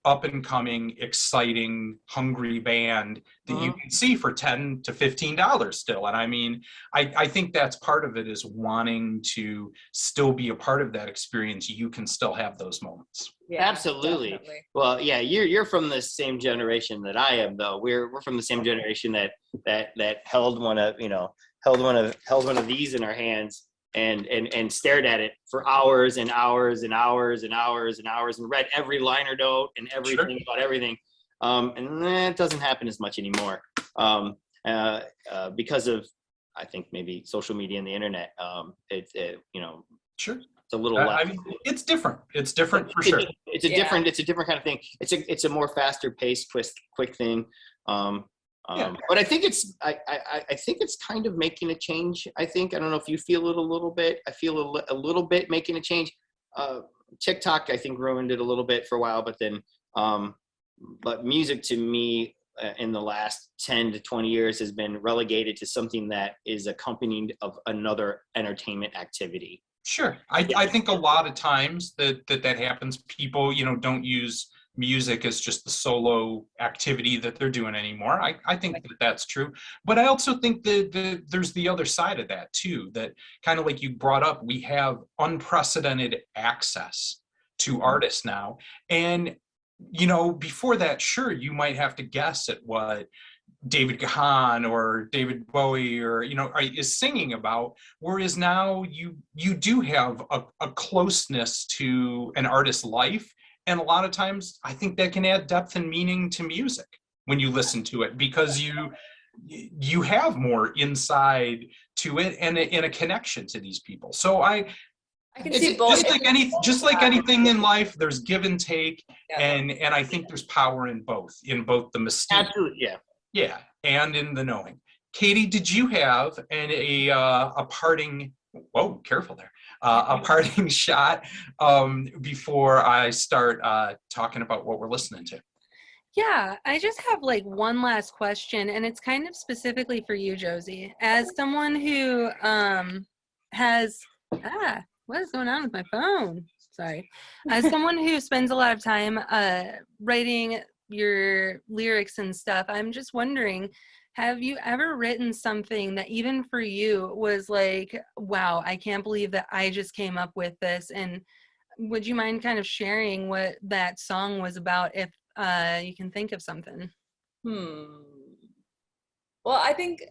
S1: up and coming, exciting, hungry band that you can see for $10 to $15 still. And I mean, I think that's part of it, is wanting to still be a part of that experience. You can still have those moments.
S3: Yeah,
S4: absolutely.
S3: Definitely.
S4: Well, yeah, you're from the same generation that I am, though. We're from the same generation that held one of these in our hands and stared at it for hours and hours and hours and hours and hours, and read every liner note and everything about everything. And that doesn't happen as much anymore, because of, I think, maybe social media and the internet. You know,
S1: Sure.
S4: it's a little less.
S1: I mean, it's different. It's different for sure.
S4: It's a different kind of thing. It's a more faster paced, quick thing. But I think it's kind of making a change. I don't know if you feel it a little bit. I feel a little bit making a change. TikTok, I think, ruined it a little bit for a while, but then, but music to me, in the last 10 to 20 years, has been relegated to something that is accompanied of another entertainment activity.
S1: Sure. I think a lot of times that happens. People, you know, don't use music as just the solo activity that they're doing anymore. I think that's true. But I also think that there's the other side of that too, that kind of like you brought up, we have unprecedented access to artists now. And, you know, before that, sure, you might have to guess at what David Gahan or David Bowie or, you know, is singing about, whereas now you do have a closeness to an artist's life. And a lot of times I think that can add depth and meaning to music when you listen to it, because you have more inside to it and a connection to these people. So I can see both. Just like anything in life, there's give and take, and I think there's power in both the mystique.
S4: Absolutely,
S1: yeah, and in the knowing. Katy, did you have a parting? Whoa, careful there. A parting shot before I start talking about what we're listening to.
S2: Yeah, I just have like one last question, and it's kind of specifically for you, Josie. As someone who has what is going on with my phone? Sorry. As someone who spends a lot of time writing your lyrics and stuff, I'm just wondering, have you ever written something that even for you was like, wow, I can't believe that I just came up with this? And would you mind kind of sharing what that song was about, if you can think of something?
S3: Well, I think,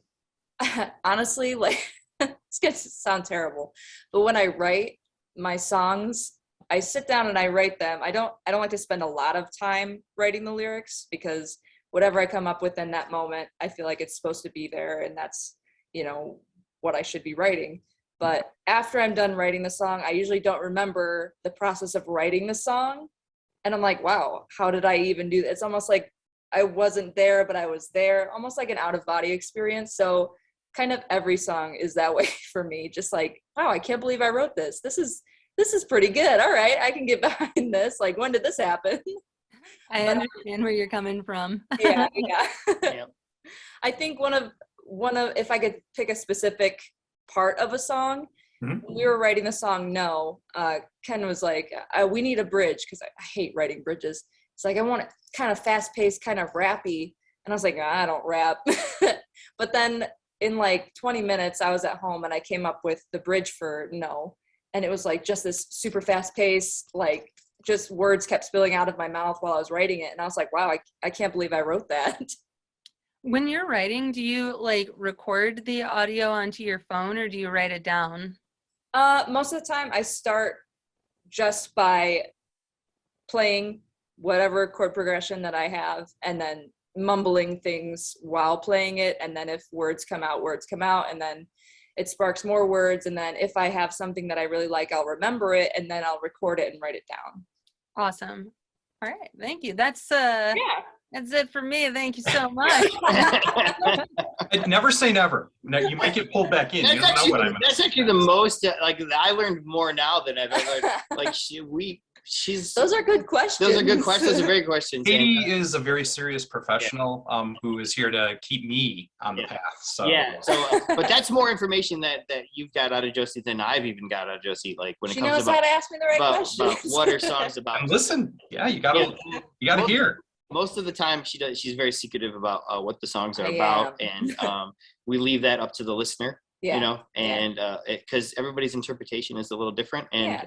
S3: honestly, like, it's going to sound terrible, but when I write my songs, I sit down and I write them. I don't like to spend a lot of time writing the lyrics, because whatever I come up with in that moment, I feel like it's supposed to be there, and that's, you know, what I should be writing. But after I'm done writing the song, I usually don't remember the process of writing the song. And I'm like, wow, how did I even do that? It's almost like I wasn't there, but I was there, almost like an out-of-body experience. So kind of every song is that way for me. Just like, wow, I can't believe I wrote this. This is pretty good. All right, I can get behind this. Like, when did this happen?
S2: I understand where you're coming from.
S3: Yeah. I think one of if I could pick a specific part of a song, when we were writing the song No, Ken was like, we need a bridge, because I hate writing bridges. It's like, I want it kind of fast-paced, kind of rappy, And I was like, I don't rap. But then in like 20 minutes, I was at home and I came up with the bridge for No. And it was like just this super fast pace, like just words kept spilling out of my mouth while I was writing it. And I was like, wow, I can't believe I wrote that.
S2: When you're writing, do you like record the audio onto your phone or do you write it down?
S3: Most of the time I start just by playing whatever chord progression that I have and then mumbling things while playing it. And then if words come out, and then it sparks more words. And then if I have something that I really like, I'll remember it and then I'll record it and write it down.
S2: Awesome. All right. Thank you. That's it for me. Thank you so much.
S1: Never say never. No, you might get pulled back in. You don't know what I'm.
S4: That's actually the most like I learned more now than I've ever. Like she's.
S3: Those are good questions.
S4: Those are good questions. Those are great questions.
S1: Katy is a very serious professional who is here to keep me on the path. So
S4: but that's more information that you've got out of Josie than I've even got out of Josie. Like when it comes
S3: knows how to ask me the right questions.
S4: About what are songs about?
S1: And listen, you gotta hear.
S4: Most of the time she's very secretive about what the songs are about, and we leave that up to the listener. You know, and because everybody's interpretation is a little different, and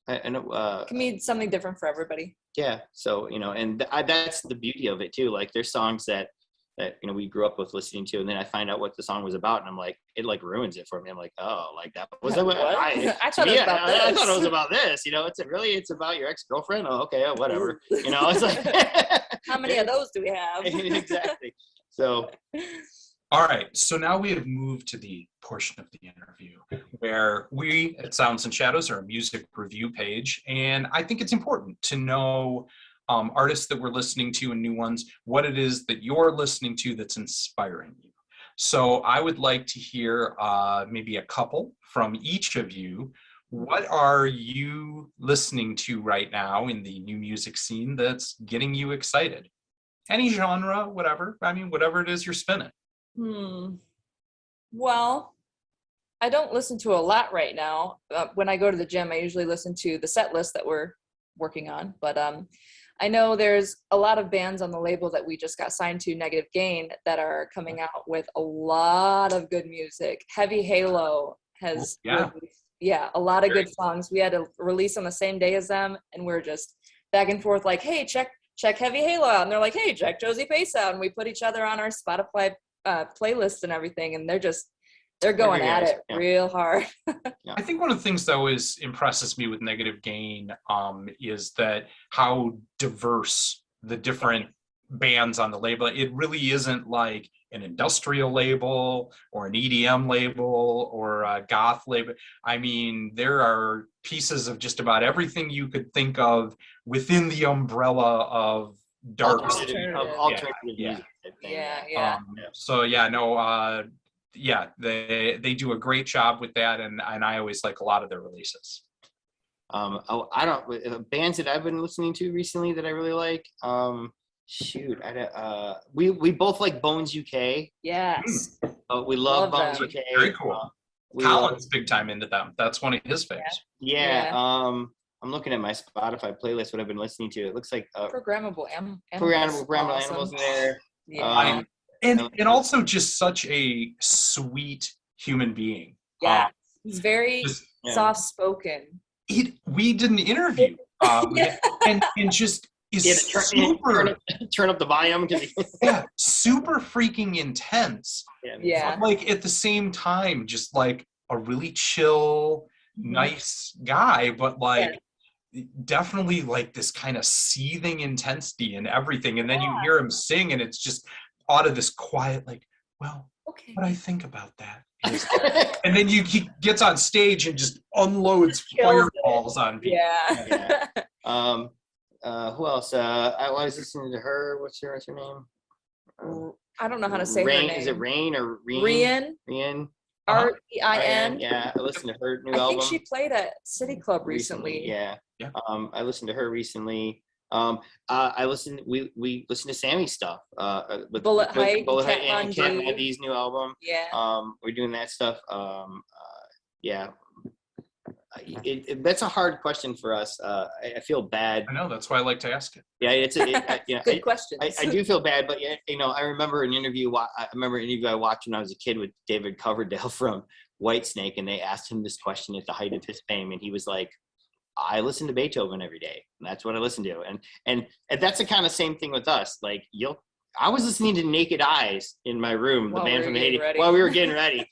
S4: I know
S3: can mean something different for everybody.
S4: Yeah, so and that's the beauty of it too. Like there's songs that we grew up with listening to, and then I find out what the song was about, and I'm like, it like ruins it for me. I'm like, oh, like that was what? I thought it was about this. I thought it was about this. It's about your ex-girlfriend. Oh, okay, whatever. It's like
S3: how many of those do we have?
S4: Exactly. So.
S1: All right, so now we have moved to the portion of the interview where we at Sounds and Shadows are a music review page, and I think it's important to know artists that we're listening to and new ones, what it is that you're listening to that's inspiring you. So I would like to hear maybe a couple from each of you. What are you listening to right now in the new music scene that's getting you excited? Any genre, whatever. I mean, whatever it is you're spinning.
S3: Well, I don't listen to a lot right now. When I go to the gym, I usually listen to the set list that we're working on. But I know there's a lot of bands on the label that we just got signed to, Negative Gain, that are coming out with a lot of good music. Heavy Halo has released, a lot of good songs. We had to release on the same day as them, and we're just back and forth like, hey, check Heavy Halo out. And they're like, hey, check Josie Pace out. And we put each other on our Spotify playlists and everything, and they're going at it real hard.
S1: I think one of the things that always impresses me with Negative Gain is that how diverse the different bands on the label. It really isn't like an industrial label or an EDM label or a goth label. I mean, there are pieces of just about everything you could think of within the umbrella of
S4: alternative music.
S1: They do a great job with that, and I always like a lot of their releases.
S4: I don't bands that I've been listening to recently that I really like. We both like Bones UK.
S3: Yes.
S4: We love Bones
S3: them.
S4: UK.
S1: Very cool. Colin's big time into them. That's one of his favorites.
S4: I'm looking at my Spotify playlist, what I've been listening to. It looks like
S3: Programmable
S4: Animals in there.
S3: Yeah.
S1: And also just such a sweet human being.
S3: Yeah. He's very soft-spoken.
S1: We did an interview and just is super
S4: turn up the volume
S1: super freaking intense.
S3: Yeah.
S1: Like at the same time, just like a really chill, nice guy, but like definitely like this kind of seething intensity and everything. And then you hear him sing, and it's just out of this quiet, like, well, what I think about that is, and then he gets on stage and just unloads fireballs on people.
S4: Who else? I was listening to her. What's her name?
S3: I don't know how to say her name.
S4: Is it Rain or Rien?
S3: Rien. R-E-I-N.
S4: Yeah, I listened to her new album.
S3: I think she played at City Club recently.
S4: Yeah. I listened to her recently. We listened to Sammy's stuff. With
S3: Bullet Height
S4: and Cat Von D's new album.
S3: Yeah.
S4: We're doing that stuff. that's a hard question for us. I feel bad.
S1: I know, that's why I like to ask it.
S4: Yeah,
S3: Good question.
S4: I do feel bad, but I remember an interview. I watched when I was a kid with David Coverdale from Whitesnake, and they asked him this question at the height of his fame, and he was like, "I listen to Beethoven every day, and that's what I listen to." And that's the kind of same thing with us. Like I was listening to Naked Eyes in my room, the band from the 80s, while we were getting ready,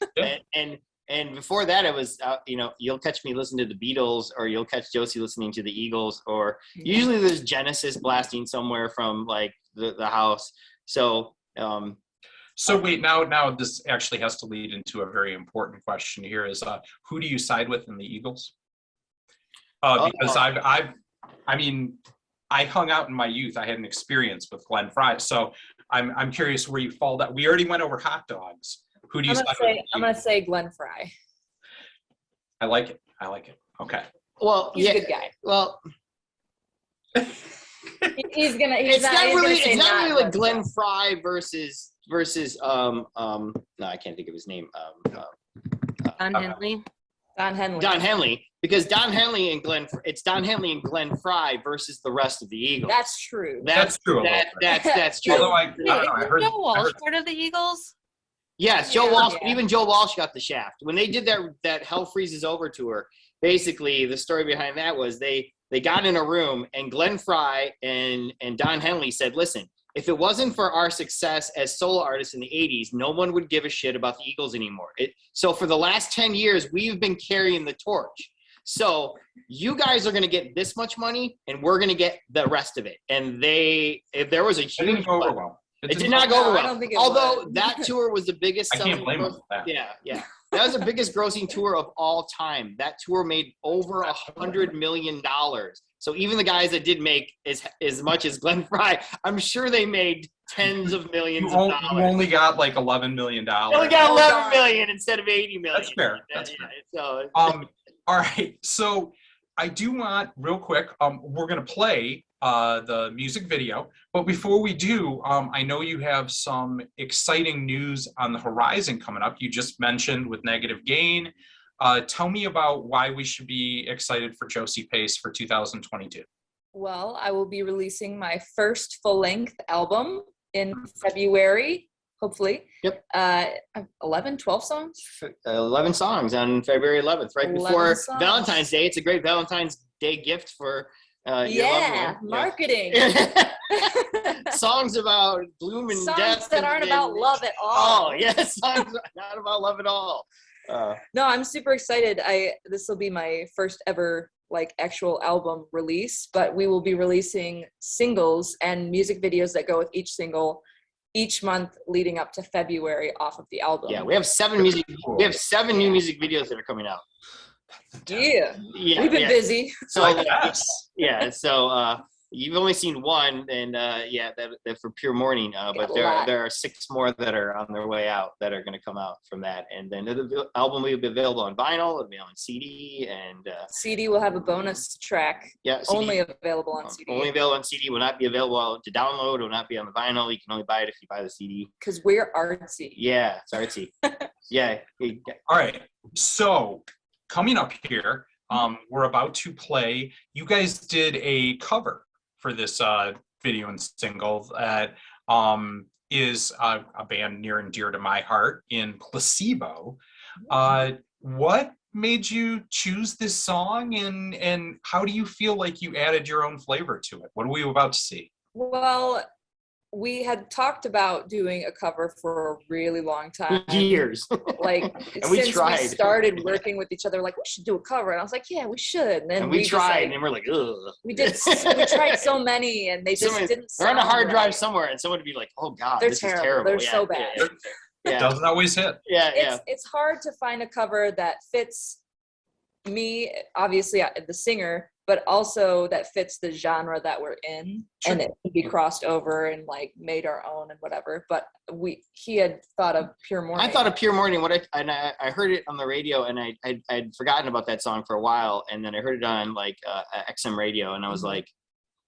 S4: and before that, it was, you'll catch me listening to the Beatles, or you'll catch Josie listening to the Eagles, or usually there's Genesis blasting somewhere from like the house. So,
S1: wait, now this actually has to lead into a very important question here is, who do you side with in the Eagles? Because I hung out in my youth. I had an experience with Glenn Frey. So I'm curious where you fall down. We already went over hot dogs. Who do you side with?
S3: I'm gonna say Glenn Frey.
S1: I like it. Okay.
S4: Well,
S3: He's a good guy.
S4: Well,
S3: it's
S4: not really like Glenn Frey versus no, I can't think of his name.
S2: Don Henley.
S4: Don Henley, because Don Henley and Glenn Frey versus the rest of the Eagles.
S3: That's true.
S4: That's true. That's true.
S1: Although I heard
S2: Joe Walsh part of the Eagles.
S4: Yes, Joe Walsh. Yeah. Even Joe Walsh got the shaft when they did that Hell Freezes Over tour. Basically, the story behind that was they got in a room, and Glenn Frey and Don Henley said, "Listen, if it wasn't for our success as solo artists in the 80s, no one would give a shit about the Eagles anymore. So for the last 10 years, we've been carrying the torch. So you guys are going to get this much money, and we're going to get the rest of it." And if there was a huge,
S1: it didn't go over well.
S4: It did not go over well.
S3: I don't think it
S4: Although
S3: was.
S4: that tour was the biggest.
S1: I can't blame them for that.
S4: Yeah. That was the biggest grossing tour of all time. That tour made over $100 million. So even the guys that did make as much as Glenn Frey, I'm sure they made tens of millions of dollars.
S1: You only got like $11 million.
S4: You only got 11 million instead of 80 million.
S1: That's fair.
S4: So,
S1: all right. So I do want real quick. We're gonna play the music video, but before we do, I know you have some exciting news on the horizon coming up. You just mentioned with Negative Gain. Tell me about why we should be excited for Josie Pace for 2022.
S3: Well, I will be releasing my first full-length album in February, hopefully.
S4: Yep.
S3: 12 songs?
S4: 11 songs on February 11th, right before Valentine's Day. It's a great Valentine's Day gift for your loved one.
S3: Marketing.
S4: Songs about gloom and death.
S3: Songs that aren't about love at all.
S4: Oh, yes, songs not about love at all.
S3: No, I'm super excited. This will be my first ever actual album release, but we will be releasing singles and music videos that go with each single each month leading up to February off of the album.
S4: Yeah, we have 7 music. We have 7 new music videos that are coming out.
S3: Yeah, we've been busy.
S4: So yes, so you've only seen one, and that for Pure Morning, but there are 6 more that are on their way out that are going to come out from that, and then the album will be available on vinyl, it'll be on CD, and
S3: CD will have a bonus track.
S4: Yeah,
S3: CD, only available on CD.
S4: Only available on CD. Will not be available to download. Will not be on the vinyl. You can only buy it if you buy the CD.
S3: Because we're artsy.
S4: Yeah, it's artsy. Yeah.
S1: All right. So coming up here, we're about to play. You guys did a cover for this video and single that is a band near and dear to my heart in Placebo. What made you choose this song, and how do you feel like you added your own flavor to it? What are we about to see?
S3: Well, we had talked about doing a cover for a really long time.
S4: Years.
S3: And
S4: we
S3: since
S4: tried.
S3: We started working with each other, we should do a cover. And I was like, yeah, we should. And then
S4: we tried, and we're like, ugh.
S3: We tried so many, and they just didn't
S4: They're on a hard drive somewhere, and someone would be like, oh God, this is terrible.
S3: They're so bad.
S1: It doesn't always hit.
S3: It's hard to find a cover that fits me, obviously the singer, but also that fits the genre that we're in. Sure. And it could be crossed over and made our own and whatever. But he had thought of Pure Morning.
S4: I thought of Pure Morning. I heard it on the radio, and I'd forgotten about that song for a while, and then I heard it on XM radio, and I was like,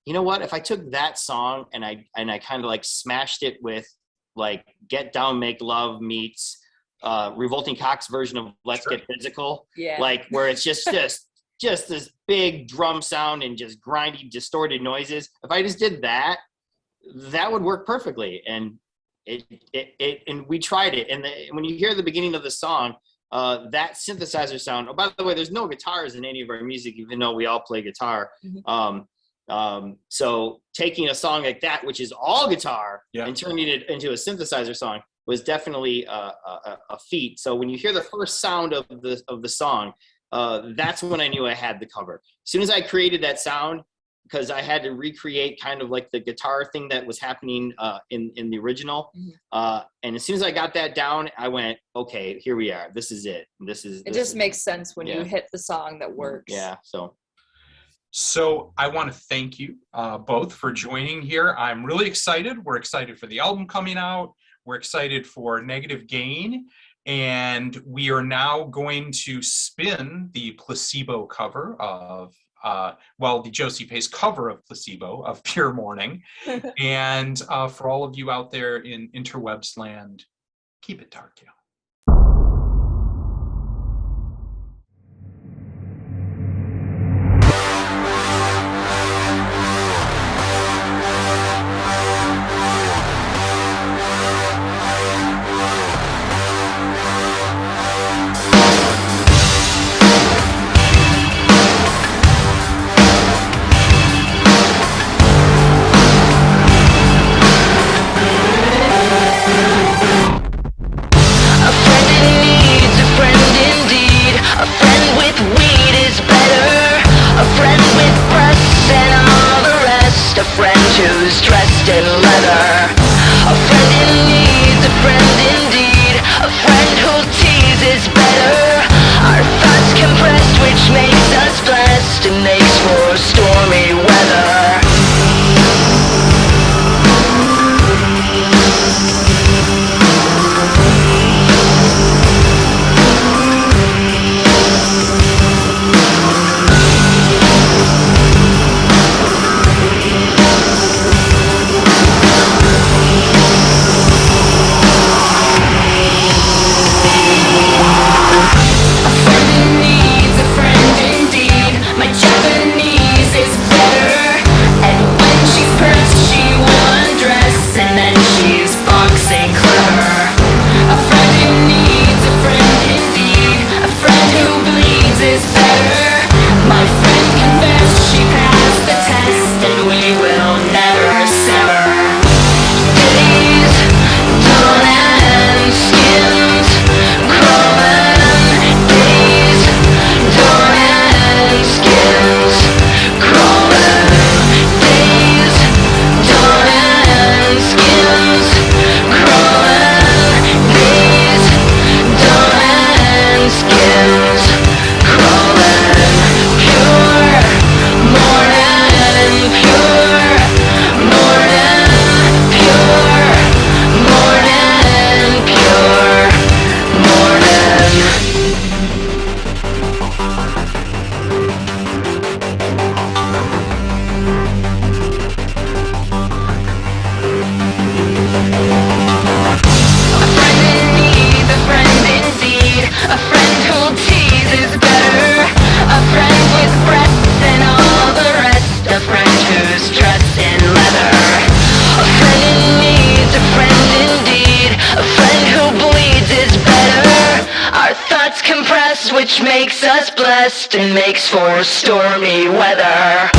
S4: you know what? If I took that song and I kind of smashed it with Get Down, Make Love meets Revolting Cock's version of Let's Get Physical, where it's just just this big drum sound and just grindy, distorted noises. If I just did that, that would work perfectly. And and we tried it. And when you hear the beginning of the song, that synthesizer sound. Oh, by the way, there's no guitars in any of our music, even though we all play guitar. So taking a song like that, which is all guitar, and turning it into a synthesizer song was definitely a feat. So when you hear the first sound of the song, that's when I knew I had the cover. As soon as I created that sound, because I had to recreate kind of like the guitar thing that was happening in the original. And as soon as I got that down, I went, okay, here we are. This is it. It
S3: just makes sense when you hit the song that works.
S4: Yeah.
S1: So I want to thank you both for joining here. I'm really excited. We're excited for the album coming out. We're excited for Negative Gain. And we are now going to spin the Placebo cover of the Josie Pace cover of Placebo of Pure Morning. And for all of you out there in interwebs land, keep it dark, yeah.
S5: Who's dressed in leather. A friend in need, a friend indeed. A friend who'll tease is better. Our thoughts compressed, which makes us blessed and makes for stormy weather. Which makes us blessed and makes for stormy weather.